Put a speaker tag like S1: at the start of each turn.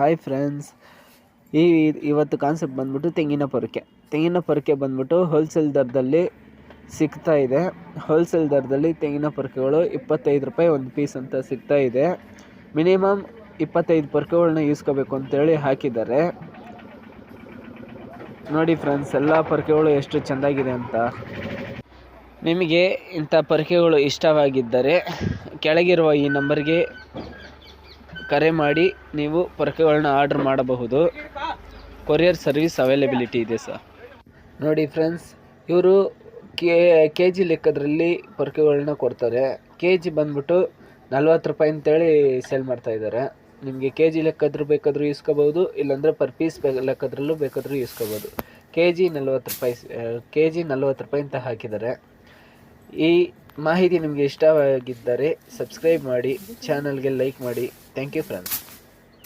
S1: Hi friends, ಇವತ್ತು concept ಬಂದ್ಬಿಟ್ಟು ತೆಂಗಿನ ಪೊರಕೆ ಬಂದ್ಬಿಟ್ಟು ಹೋಲ್ಸೇಲ್ ದರದಲ್ಲಿ ಸಿಗ್ತಾ ಇದೆ. ಹೋಲ್ಸೇಲ್ ದರದಲ್ಲಿ ತೆಂಗಿನ ಪೊರಕೆಗಳು 25 ರೂಪಾಯಿ ಒಂದು ಪೀಸ್ ಅಂತ ಸಿಗ್ತಾ ಇದೆ. ಮಿನಿಮಮ್ 25 ಪೊರಕೆಗಳನ್ನ ಈಸ್ಕೋಬೇಕು ಅಂತೇಳಿ ಹಾಕಿದ್ದಾರೆ. ನೋಡಿ ಫ್ರೆಂಡ್ಸ್, ಎಲ್ಲ ಪೊರಕೆಗಳು ಎಷ್ಟು ಚೆಂದಾಗಿದೆ ಅಂತ. ನಿಮಗೆ ಇಂಥ ಪೊರಕೆಗಳು ಇಷ್ಟವಾಗಿದ್ದರೆ ಕೆಳಗಿರುವ ಈ ನಂಬರ್ಗೆ ಕರೆ ಮಾಡಿ ನೀವು ಪೊರಕೆಗಳನ್ನ ಆರ್ಡರ್ ಮಾಡಬಹುದು. ಕೊರಿಯರ್ ಸರ್ವಿಸ್ ಅವೈಲಬಿಲಿಟಿ ಇದೆ ಸರ್. ನೋಡಿ ಫ್ರೆಂಡ್ಸ್, ಇವರು ಕೆ ಜಿ ಲೆಕ್ಕದಲ್ಲಿ ಪೊರಕೆಗಳನ್ನ ಕೊಡ್ತಾರೆ. ಕೆ ಜಿ ಬಂದ್ಬಿಟ್ಟು 40 ರೂಪಾಯಿ ಅಂತೇಳಿ ಸೇಲ್ ಮಾಡ್ತಾ ಇದ್ದಾರೆ. ನಿಮಗೆ ಕೆ ಜಿ ಲೆಕ್ಕದ್ರು ಬೇಕಾದರೂ ಇಸ್ಕೋಬಹುದು, ಇಲ್ಲಾಂದರೆ ಪರ್ ಪೀಸ್ ಲೆಕ್ಕದ್ರಲ್ಲೂ ಬೇಕಾದರೂ ಇಸ್ಕೋಬಹುದು. ಕೆ ಜಿ 40 ರೂಪಾಯಿ ಅಂತ ಹಾಕಿದ್ದಾರೆ. ಈ ಮಾಹಿತಿ ನಿಮಗೆ ಇಷ್ಟವಾಗಿದ್ದರೆ ಸಬ್ಸ್ಕ್ರೈಬ್ ಮಾಡಿ, ಚಾನಲ್ಗೆ ಲೈಕ್ ಮಾಡಿ. Thank you friends.